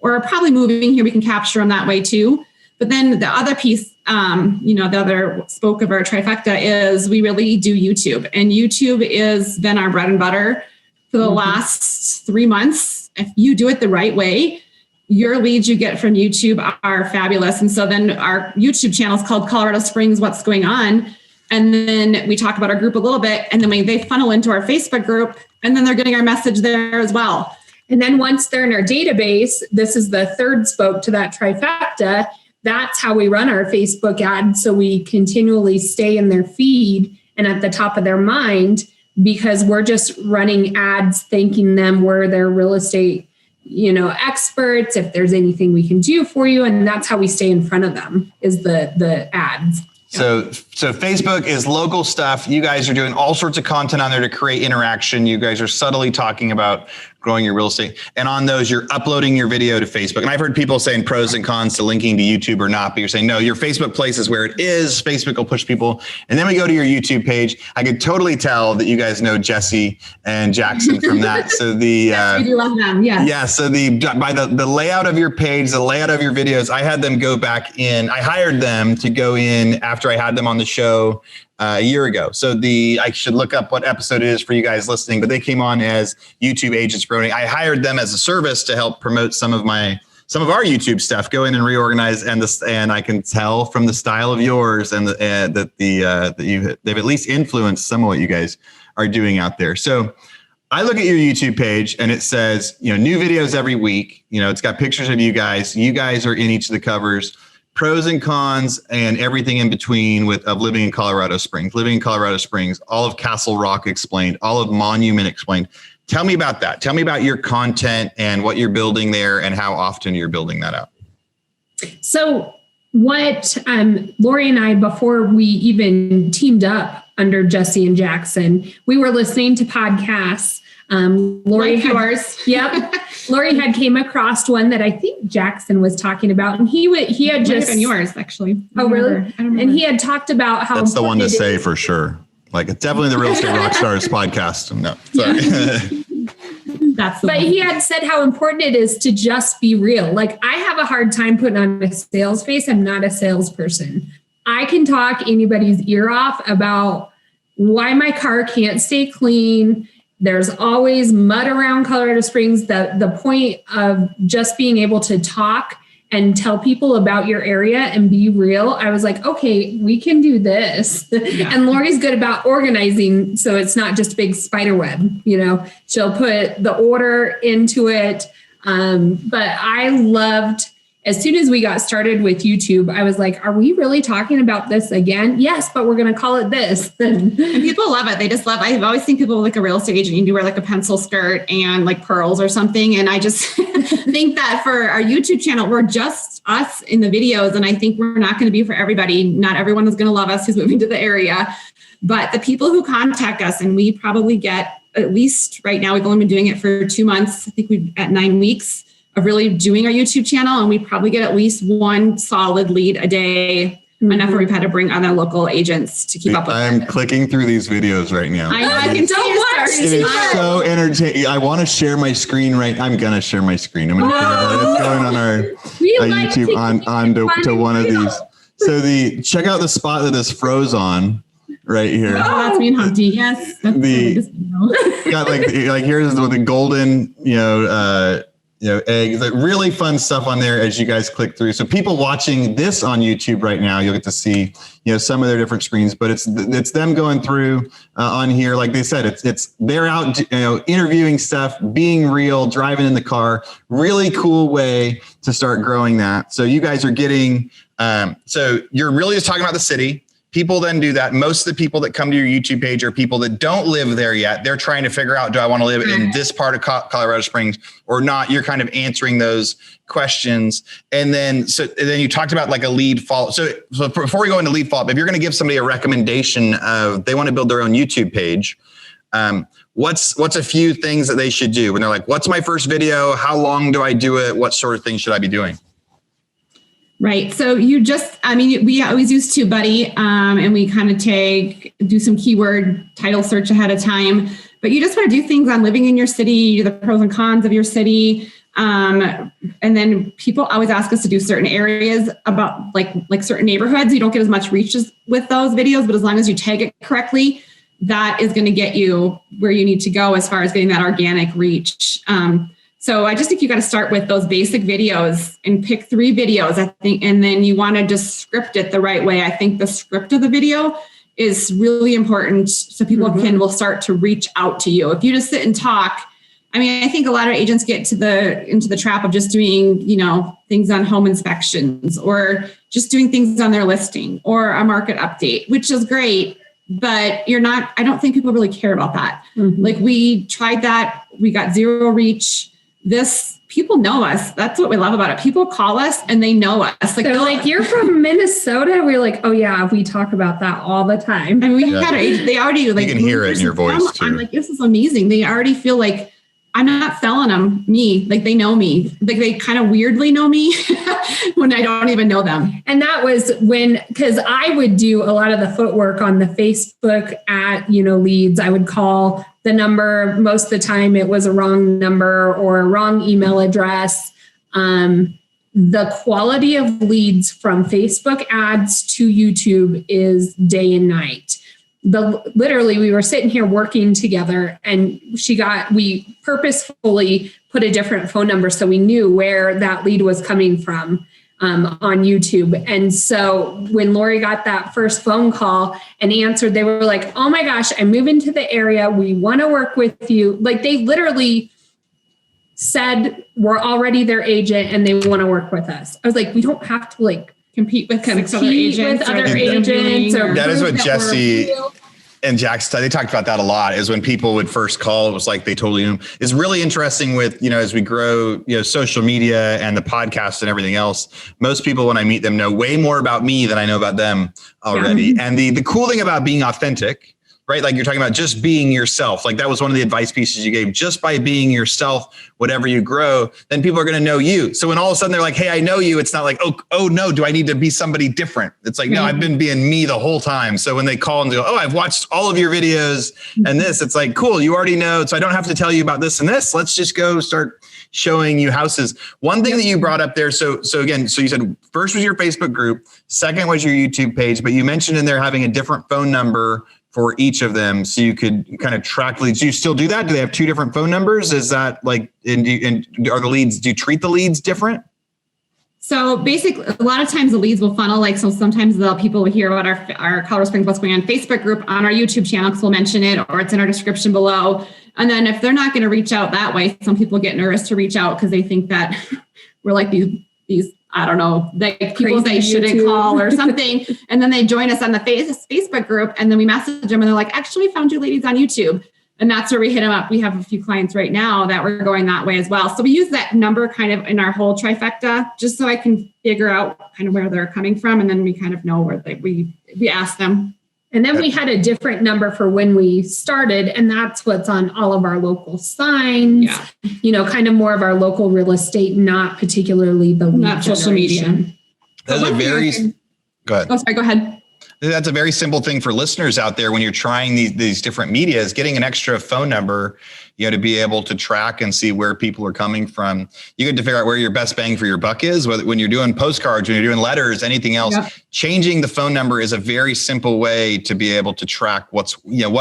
or are probably moving here, we can capture them that way too. But then the other piece the other spoke of our trifecta is we really do YouTube, and YouTube has been our bread and butter for the last 3 months. If you do it the right way, your leads you get from YouTube are fabulous. And so then our YouTube channel is called Colorado Springs, What's Going On. And then we talk about our group a little bit, and then they funnel into our Facebook group, and then they're getting our message there as well. And then once they're in our database, this is the third spoke to that trifecta. That's how we run our Facebook ads. So we continually stay in their feed and at the top of their mind, because we're just running ads, thanking them we're their real estate, experts, if there's anything we can do for you. And that's how we stay in front of them, is the ads. So Facebook is local stuff. You guys are doing all sorts of content on there to create interaction. You guys are subtly talking about growing your real estate. And on those, you're uploading your video to Facebook. And I've heard people saying pros and cons to linking to YouTube or not, but you're saying, no, your Facebook place is where it is. Facebook will push people. And then we go to your YouTube page. I could totally tell that you guys know Jesse and Jackson from that. So yes, we do love them. Yes. Yeah. So by the layout of your page, the layout of your videos, I had them go back in. I hired them to go in after I had them on the show a year ago. So I should look up what episode it is for you guys listening, but they came on as YouTube agents promoting. I hired them as a service to help promote some of our YouTube stuff, go in and reorganize. And I can tell from the style of yours and that they've at least influenced some of what you guys are doing out there. So I look at your YouTube page and it says, new videos every week. It's got pictures of you guys. You guys are in each of the covers. Pros and cons and everything in between of living in Colorado Springs, all of Castle Rock explained, all of Monument explained. Tell me about that. Tell me about your content and what you're building there and how often you're building that out. So what Laurie and I, before we even teamed up under Jesse and Jackson, we were listening to podcasts. Laurie like yours. Yep. Laurie had came across one that I think Jackson was talking about, and he had just been yours actually. Oh, really? I don't remember. And he had talked about how that's the one to say for sure. Like it's definitely the Real Estate Rockstars podcast. No, sorry. But he had said how important it is to just be real. Like I have a hard time putting on a sales face. I'm not a salesperson. I can talk anybody's ear off about why my car can't stay clean. There's always mud around Colorado Springs. The point of just being able to talk and tell people about your area and be real, I was like, okay, we can do this. Yeah. And Laurie's good about organizing, so it's not just a big spider web. She'll put the order into it. But I loved, as soon as we got started with YouTube, I was like, are we really talking about this again? Yes, but we're going to call it this. And people love it. They just love it. I've always seen people like a real estate agent, you do wear like a pencil skirt and like pearls or something. And I just think that for our YouTube channel, we're just us in the videos. And I think we're not going to be for everybody. Not everyone is going to love us who's moving to the area. But the people who contact us, and we probably get, at least right now, we've only been doing it for 2 months. I think we've at 9 weeks of really doing our YouTube channel. And we probably get at least one solid lead a day. Enough where we've had to bring other local agents to keep up with. I'm clicking through these videos right now. I know, I can tell you it is so entertaining. I want to share my screen I'm going to share my screen. I'm going to it's going on our YouTube on to one of these. So check out the spot that this froze on right here. Oh, that's me and Humpty. Yes. Got like here's with the golden, eggs, like really fun stuff on there as you guys click through. So people watching this on YouTube right now, you'll get to see, some of their different screens, but it's them going through on here. Like they said, it's they're out, interviewing stuff, being real, driving in the car, really cool way to start growing that. So you guys are getting, so you're really just talking about the city. People then do that. Most of the people that come to your YouTube page are people that don't live there yet. They're trying to figure out, do I want to live in this part of Colorado Springs or not? You're kind of answering those questions. And then you talked about like a lead follow. So before we go into lead follow-up, if you're going to give somebody a recommendation of they want to build their own YouTube page, what's a few things that they should do when they're like, what's my first video? How long do I do it? What sort of things should I be doing? Right. So we always use TubeBuddy, and we kind of do some keyword title search ahead of time, but you just want to do things on living in your city, the pros and cons of your city, And then people always ask us to do certain areas about like certain neighborhoods. You don't get as much reach with those videos, but as long as you tag it correctly, that is going to get you where you need to go as far as getting that organic reach. So I just think you got to start with those basic videos and pick 3 videos, I think, and then you want to just script it the right way. I think the script of the video is really important so people will start to reach out to you. If you just sit and talk, I mean, I think a lot of agents get into the trap of just doing, things on home inspections or just doing things on their listing or a market update, which is great, but I don't think people really care about that. Like we tried that, we got 0 reach. People know us. That's what we love about it. People call us and they know us. They're like, you're from Minnesota. We're like, oh yeah, we talk about that all the time. I mean, they already like, you can hear it in your voice too. I'm like, this is amazing. They already feel like I'm not selling them like they know me. Like they kind of weirdly know me when I don't even know them. And that was because I would do a lot of the footwork on the Facebook at, leads. I would call the number. Most of the time it was a wrong number or a wrong email address. The quality of leads from Facebook ads to YouTube is day and night. Literally, we were sitting here working together and we purposefully put a different phone number so we knew where that lead was coming from on YouTube. And so when Laurie got that first phone call and answered, they were like, oh my gosh, I'm moving to the area. We want to work with you. Like they literally said, we're already their agent and they want to work with us. I was like, we don't have to compete with other agents. That is what Jesse and Jack, they talked about that a lot, is when people would first call, it was like they totally knew. It's really interesting with, as we grow, social media and the podcast and everything else, most people, when I meet them, know way more about me than I know about them already. Yeah. And the cool thing about being authentic, right? Like you're talking about just being yourself. Like that was one of the advice pieces you gave. Just by being yourself, whatever you grow, then people are going to know you. So when all of a sudden they're like, hey, I know you, it's not like, oh no, do I need to be somebody different? It's like, no, I've been being me the whole time. So when they call and go, oh, I've watched all of your videos and this, it's like, cool, you already know. So I don't have to tell you about this and this. Let's just go start showing you houses. One thing that you brought up there. So you said first was your Facebook group. Second was your YouTube page, but you mentioned in there having a different phone number for each of them, so you could kind of track leads. Do you still do that? Do they have 2 different phone numbers? Is that like, and are the leads, do you treat the leads different? So basically, a lot of times the leads will funnel. So sometimes people will hear about our Colorado Springs What's Going On Facebook group on our YouTube channel, because we'll mention it, or it's in our description below. And then if they're not going to reach out that way, some people get nervous to reach out because they think that we're like these I don't know, like people they shouldn't call or something. And then they join us on the Facebook group, and then we message them and they're like, actually, we found you ladies on YouTube. And that's where we hit them up. We have a few clients right now that we're going that way as well. So we use that number kind of in our whole trifecta, just so I can figure out kind of where they're coming from. And then we kind of know where we ask them. And then we had a different number for when we started, and that's what's on all of our local signs, kind of more of our local real estate, not particularly the not social media. That's a very, go ahead. Oh, sorry, go ahead. That's a very simple thing for listeners out there when you're trying these different medias, getting an extra phone number, to be able to track and see where people are coming from. You get to figure out where your best bang for your buck is, whether when you're doing postcards, when you're doing letters, anything else. Yep. Changing the phone number is a very simple way to be able to track what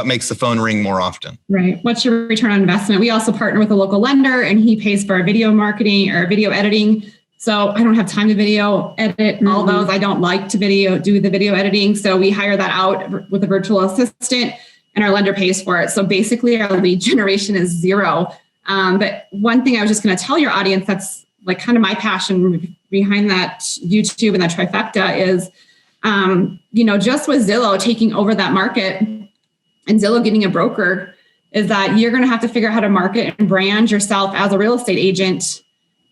makes the phone ring more often. Right. What's your return on investment? We also partner with a local lender, and he pays for our video marketing or video editing. So I don't have time to video edit all those. I don't like to do the video editing. So we hire that out with a virtual assistant, and our lender pays for it. So basically our lead generation is 0. But one thing I was just going to tell your audience, that's like kind of my passion behind that YouTube and that trifecta is, just with Zillow taking over that market and Zillow getting a broker, is that you're going to have to figure out how to market and brand yourself as a real estate agent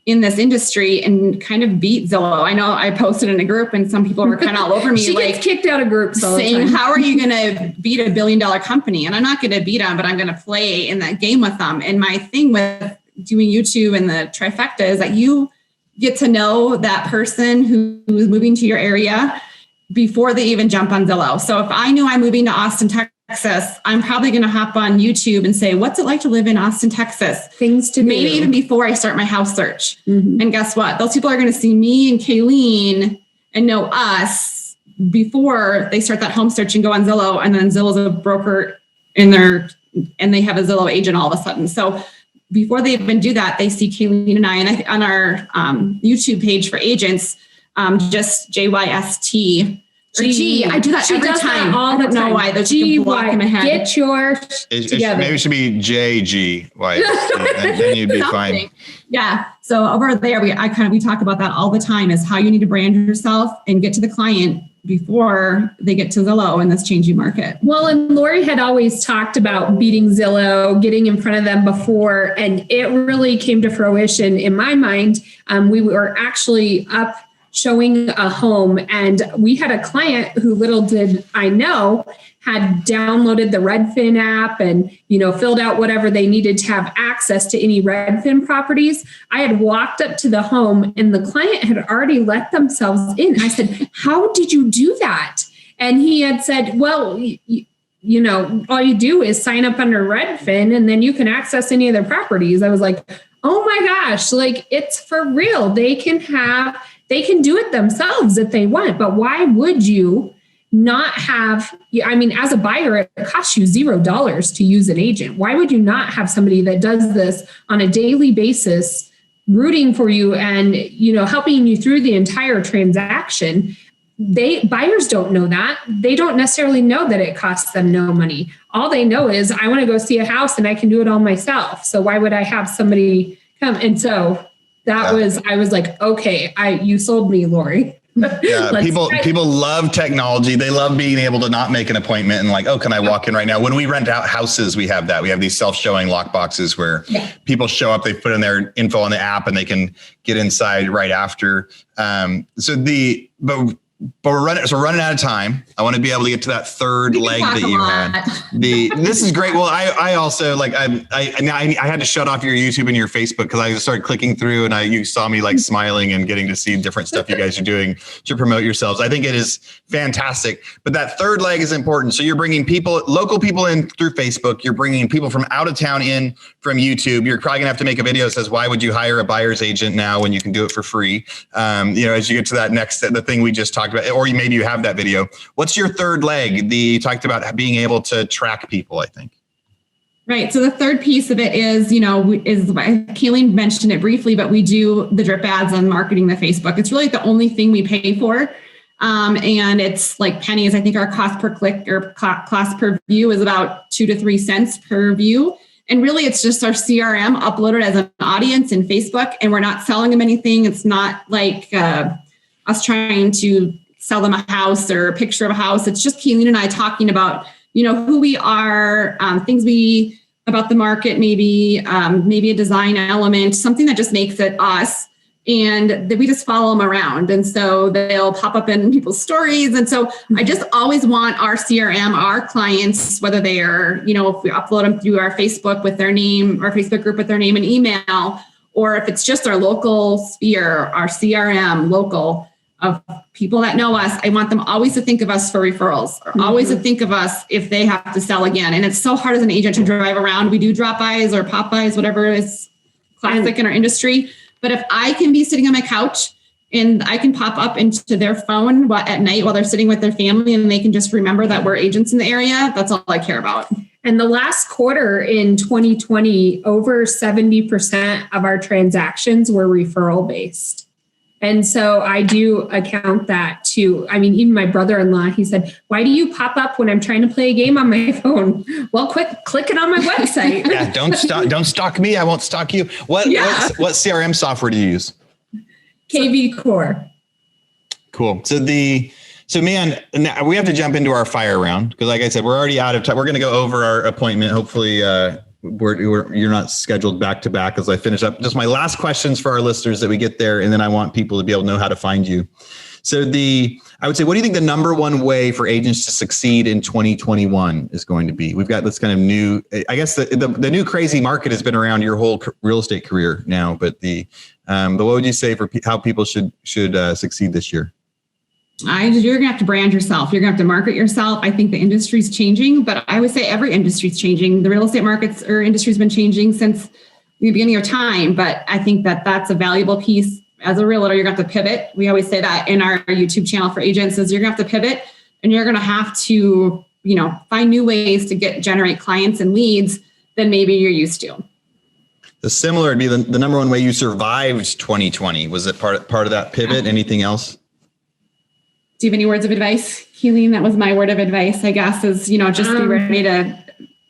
in this industry and kind of beat Zillow. I know I posted in a group and some people were kind of all over me. She gets kicked out of groups all saying, the time. how are you going to beat $1 billion company? And I'm not going to beat them, but I'm going to play in that game with them. And my thing with doing YouTube and the trifecta is that you get to know that person who is moving to your area before they even jump on Zillow. So if I knew I'm moving to Austin, Texas, Texas, I'm probably going to hop on YouTube and say, what's it like to live in Austin, Texas? Things to maybe do. even before I start my house search. And guess what? Those people are going to see me and Kalene and know us before they start that home search and go on Zillow. And then Zillow's a broker and they have a Zillow agent all of a sudden. So before they even do that, they see Kalene and I, on our YouTube page for agents, just JYST. G. I do that every time. All the time. I don't know why. There's a block in my head. Get your together. Maybe it should be JG. Then you'd be fine. Yeah. So over there, we talk about that all the time, is how you need to brand yourself and get to the client before they get to Zillow in this changing market. Well, and Laurie had always talked about beating Zillow, getting in front of them before, and it really came to fruition in my mind. We were actually up showing a home, and we had a client who, little did I know, had downloaded the Redfin app and, filled out whatever they needed to have access to any Redfin properties. I had walked up to the home and the client had already let themselves in. I said, how did you do that? And he had said, well, all you do is sign up under Redfin and then you can access any of their properties. I was like, oh my gosh, it's for real. They can do it themselves if they want, but why would you not have, as a buyer, it costs you $0 to use an agent. Why would you not have somebody that does this on a daily basis, rooting for you and, helping you through the entire transaction? Buyers don't know that. They don't necessarily know that it costs them no money. All they know is, I want to go see a house and I can do it all myself. So why would I have somebody come? And so I was like, okay, you sold me, Laurie. Yeah, people love technology. They love being able to not make an appointment and can I walk in right now? When we rent out houses, we have that. We have these self-showing lock boxes where people show up, they put in their info on the app and they can get inside right after. But we're running out of time. I want to be able to get to that third leg that you had. This is great. Well, I also I had to shut off your YouTube and your Facebook because I started clicking through and you saw me smiling and getting to see different stuff you guys are doing to promote yourselves. I think it is fantastic. But that third leg is important. So you're bringing local people in through Facebook. You're bringing people from out of town in from YouTube. You're probably gonna have to make a video that says, why would you hire a buyer's agent now when you can do it for free? As you get to that the thing we just talked about, or maybe you have that video. What's your third leg? You talked about being able to track people, I think. Right. So the third piece of it is, Kalene mentioned it briefly, but we do the drip ads on marketing the Facebook. It's really the only thing we pay for. And it's like pennies. I think our cost per click or cost per view is about 2 to 3 cents per view. And really, it's just our CRM uploaded as an audience in Facebook, and we're not selling them anything. It's not like us trying to sell them a house or a picture of a house. It's just Kalene and I talking about, who we are, things about the market, maybe a design element, something that just makes it us. And that we just follow them around. And so they'll pop up in people's stories. And so I just always want our CRM, our clients, whether they are, if we upload them through our Facebook with their name, our Facebook group with their name and email, or if it's just our local sphere, our CRM local of people that know us, I want them always to think of us for referrals, or always to think of us if they have to sell again. And it's so hard as an agent to drive around. We do drop-bys or pop-bys, whatever is classic in our industry. But if I can be sitting on my couch and I can pop up into their phone at night while they're sitting with their family and they can just remember that we're agents in the area, that's all I care about. And the last quarter in 2020, over 70% of our transactions were referral based. And so I do account that too. Even my brother-in-law, he said, why do you pop up when I'm trying to play a game on my phone? Well, click it on my website. Yeah, don't stalk me. I won't stalk you. What CRM software do you use? KV Core. Cool. So man, now we have to jump into our fire round because like I said, we're already out of time. We're going to go over our appointment. Hopefully, you're not scheduled back to back as I finish up. Just my last questions for our listeners that we get there. And then I want people to be able to know how to find you. So I would say, what do you think the number one way for agents to succeed in 2021 is going to be? We've got this kind of new, I guess the new crazy market has been around your whole real estate career now, but what would you say for how people should succeed this year? You're going to have to brand yourself. You're going to have to market yourself. I think the industry's changing, but I would say every industry's changing. The real estate markets or industry's been changing since the beginning of time, but I think that that's a valuable piece. As a realtor, you're going to have to pivot. We always say that in our YouTube channel for agents is you're going to have to pivot and you're going to have to, find new ways to generate clients and leads than maybe you're used to. The similar would be the number one way you survived 2020. Was it part of that pivot? Anything else? Do you have any words of advice, Kalene? That was my word of advice, I guess, is, just be ready to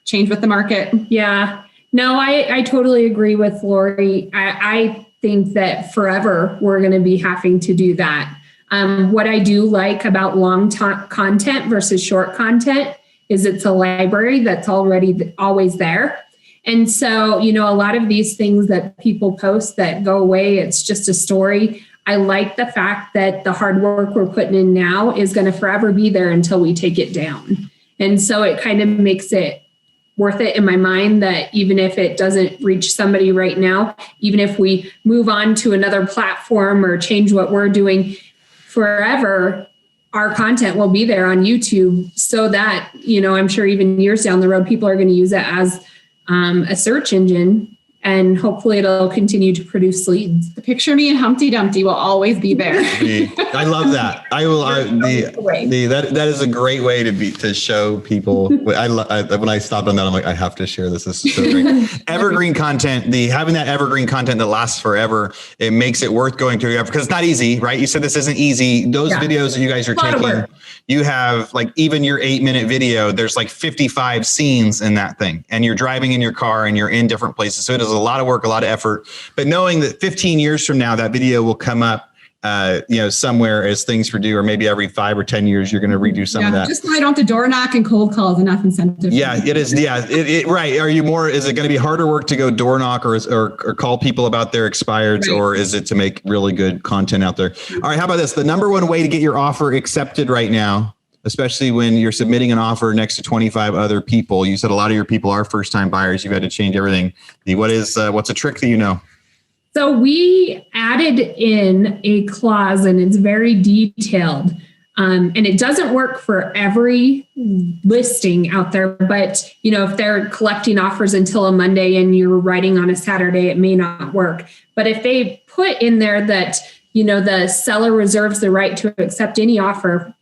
change with the market. Yeah, no, I totally agree with Laurie. I think that forever we're going to be having to do that. What I do like about long content versus short content is it's a library that's already always there. And so, a lot of these things that people post that go away, it's just a story. I like the fact that the hard work we're putting in now is going to forever be there until we take it down. And so it kind of makes it worth it in my mind that even if it doesn't reach somebody right now, even if we move on to another platform or change what we're doing forever, our content will be there on YouTube so that, I'm sure even years down the road, people are going to use it as a search engine. And hopefully it'll continue to produce leads. The picture of me and Humpty Dumpty will always be there. I love that. I will. That is a great way to show people. When I stopped on that, I'm like, I have to share this. This is so great. Evergreen content. Having that evergreen content that lasts forever, it makes it worth going through because it's not easy, right? You said this isn't easy. Those videos that you guys are taking, you have even your 8-minute video. There's 55 scenes in that thing, and you're driving in your car and you're in different places. So it is a lot of work, a lot of effort, but knowing that 15 years from now, that video will come up, somewhere as things do, or maybe every 5 or 10 years, you're going to redo some of that. Just so I don't have to door knock and cold call is enough incentive. Yeah, it is. Yeah. Right. Is it going to be harder work to go door knock or call people about their expireds, right? Or is it to make really good content out there? All right. How about this? The number one way to get your offer accepted right now, especially when you're submitting an offer next to 25 other people. You said a lot of your people are first-time buyers. You've had to change everything. What's a trick that So we added in a clause, and it's very detailed. And it doesn't work for every listing out there. But, if they're collecting offers until a Monday and you're writing on a Saturday, it may not work. But if they put in there that, the seller reserves the right to accept any offer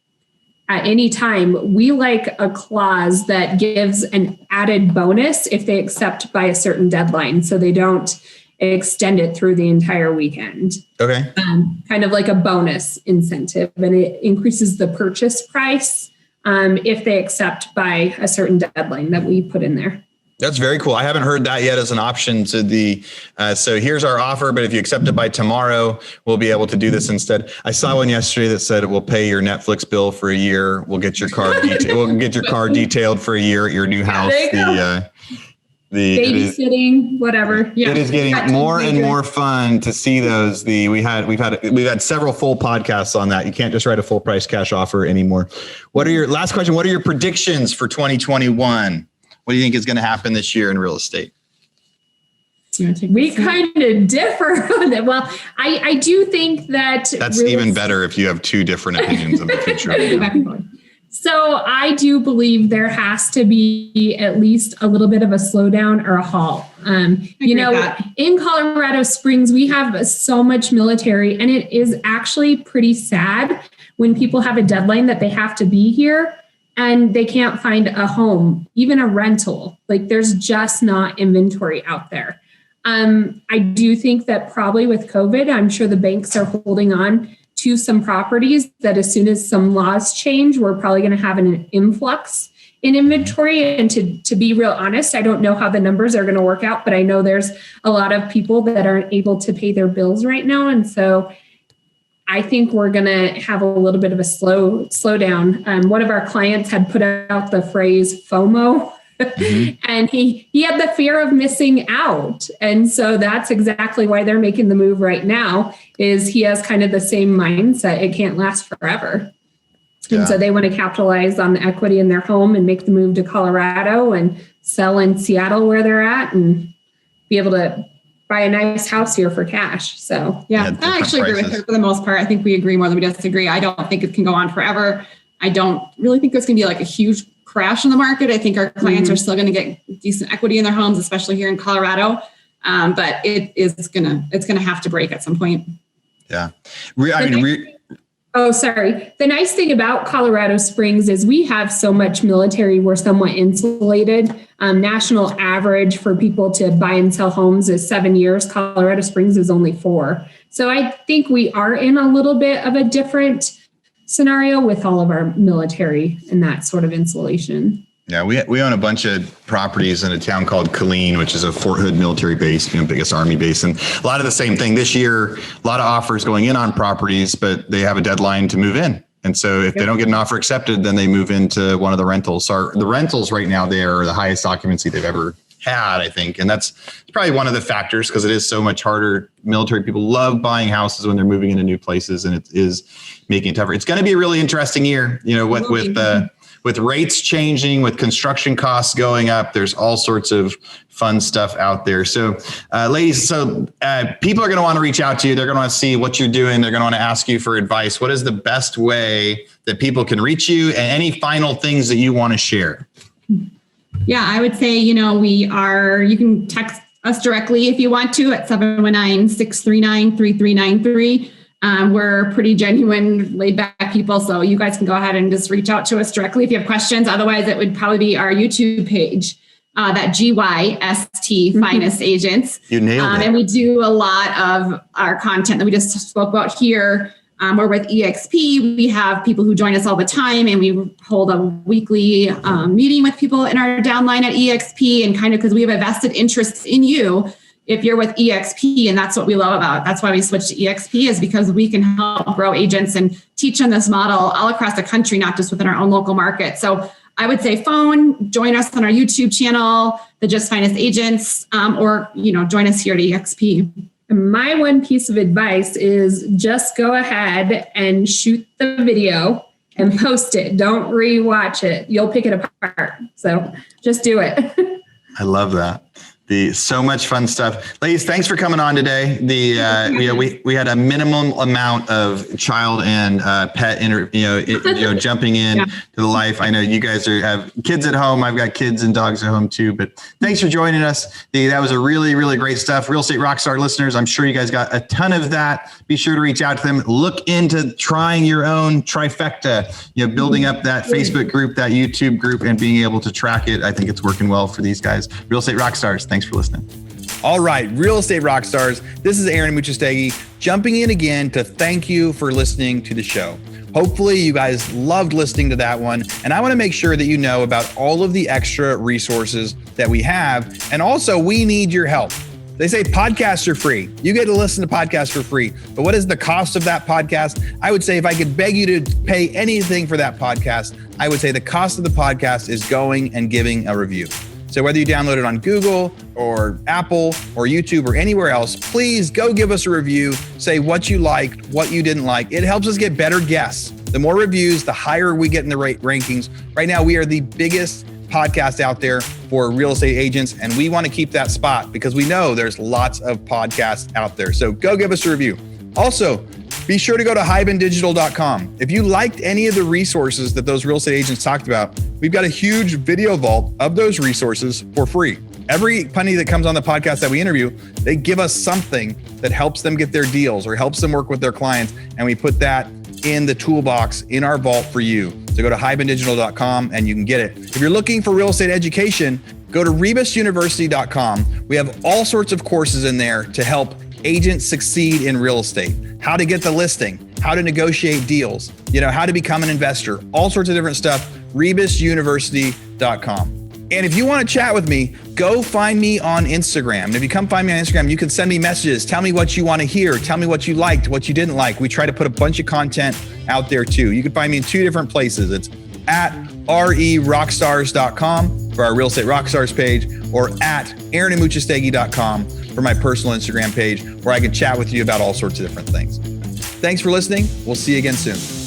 at any time, we like a clause that gives an added bonus if they accept by a certain deadline, so they don't extend it through the entire weekend. Okay. Kind of like a bonus incentive, and it increases the purchase price if they accept by a certain deadline that we put in there. That's very cool. I haven't heard that yet as an option to so here's our offer, but if you accept it by tomorrow, we'll be able to do this instead. I saw one yesterday that said we'll pay your Netflix bill for a year. We'll get your car we'll get your car detailed for a year at your new house. The babysitting, whatever. Yeah. It is getting more and more fun to see those. We've had several full podcasts on that. You can't just write a full price cash offer anymore. What are your predictions for 2021? What do you think is going to happen this year in real estate? We kind of differ on it. Well, I do think that's even better if you have two different opinions of the future. So I do believe there has to be at least a little bit of a slowdown or a halt. In Colorado Springs, we have so much military, and it is actually pretty sad when people have a deadline that they have to be here and they can't find a home, even a rental. There's just not inventory out there. I do think that probably with COVID, I'm sure the banks are holding on to some properties that as soon as some laws change, we're probably going to have an influx in inventory. And to be real honest, I don't know how the numbers are going to work out, but I know there's a lot of people that aren't able to pay their bills right now. And so I think we're going to have a little bit of a slowdown. One of our clients had put out the phrase FOMO. Mm-hmm. And he had the fear of missing out. And so that's exactly why they're making the move right now, is he has kind of the same mindset. It can't last forever. Yeah. And so they want to capitalize on the equity in their home and make the move to Colorado and sell in Seattle where they're at and be able to buy a nice house here for cash. So yeah, I actually agree with her for the most part. I think we agree more than we disagree. I don't think it can go on forever. I don't really think there's going to be like a huge crash in the market. I think our clients are still going to get decent equity in their homes, especially here in Colorado. But it's going to have to break at some point. Yeah. Oh, sorry. The nice thing about Colorado Springs is we have so much military. We're somewhat insulated. National average for people to buy and sell homes is 7 years. Colorado Springs is only 4. So I think we are in a little bit of a different scenario with all of our military and that sort of insulation. Yeah, we own a bunch of properties in a town called Kalene, which is a Fort Hood military base, biggest Army base. And a lot of the same thing this year, a lot of offers going in on properties, but they have a deadline to move in. And so if they don't get an offer accepted, then they move into one of the rentals. So the rentals right now, they are the highest occupancy they've ever had, I think. And that's probably one of the factors because it is so much harder. Military people love buying houses when they're moving into new places, and it is making it tougher. It's going to be a really interesting year, with rates changing, with construction costs going up. There's all sorts of fun stuff out there. So ladies, people are going to want to reach out to you. They're going to want to see what you're doing. They're going to want to ask you for advice. What is the best way that people can reach you, and any final things that you want to share? Yeah, I would say, you can text us directly if you want to at 719-639-3393. We're pretty genuine, laid back people. So you guys can go ahead and just reach out to us directly if you have questions. Otherwise, it would probably be our YouTube page, that GYST Finest Agents. You nailed it. And we do a lot of our content that we just spoke about here. We're with EXP. We have people who join us all the time, and we hold a weekly meeting with people in our downline at EXP, and kind of because we have a vested interest in you if you're with EXP, and that's what we love about. That's why we switched to EXP, is because we can help grow agents and teach them this model all across the country, not just within our own local market. So I would say join us on our YouTube channel, the Just Finest Agents, or join us here at EXP. My one piece of advice is just go ahead and shoot the video and post it. Don't rewatch it. You'll pick it apart. So just do it. I love that. So much fun stuff. Ladies, thanks for coming on today. We had a minimum amount of child and pet jumping in to the life. I know you guys have kids at home. I've got kids and dogs at home too, but thanks for joining us. That was a really, really great stuff. Real Estate Rockstar listeners, I'm sure you guys got a ton of that. Be sure to reach out to them. Look into trying your own Trifecta, building up that Facebook group, that YouTube group, and being able to track it. I think it's working well for these guys. Real Estate Rockstars, thanks for listening. All right, Real Estate Rockstars, this is Aaron Muchastegui jumping in again to thank you for listening to the show. Hopefully you guys loved listening to that one. And I want to make sure that you know about all of the extra resources that we have. And also, we need your help. They say podcasts are free. You get to listen to podcasts for free. But what is the cost of that podcast? I would say if I could beg you to pay anything for that podcast, I would say the cost of the podcast is going and giving a review. So whether you download it on Google or Apple or YouTube or anywhere else, please go give us a review. Say what you liked, what you didn't like. It helps us get better guests. The more reviews, the higher we get in the rankings. Right now, we are the biggest podcast out there for real estate agents, and we want to keep that spot because we know there's lots of podcasts out there. So go give us a review. Also, be sure to go to hibandigital.com. If you liked any of the resources that those real estate agents talked about, we've got a huge video vault of those resources for free. Every penny that comes on the podcast that we interview, they give us something that helps them get their deals or helps them work with their clients. And we put that in the toolbox in our vault for you. So go to hibandigital.com and you can get it. If you're looking for real estate education, go to rebusuniversity.com. We have all sorts of courses in there to help agents succeed in real estate, how to get the listing, how to negotiate deals, how to become an investor, all sorts of different stuff, rebusuniversity.com. And if you want to chat with me, go find me on Instagram. And if you come find me on Instagram, you can send me messages. Tell me what you want to hear. Tell me what you liked, what you didn't like. We try to put a bunch of content out there too. You can find me in 2 different places. It's at rerockstars.com for our Real Estate Rockstars page, or at aaronandmuchastegui.com for my personal Instagram page, where I can chat with you about all sorts of different things. Thanks for listening. We'll see you again soon.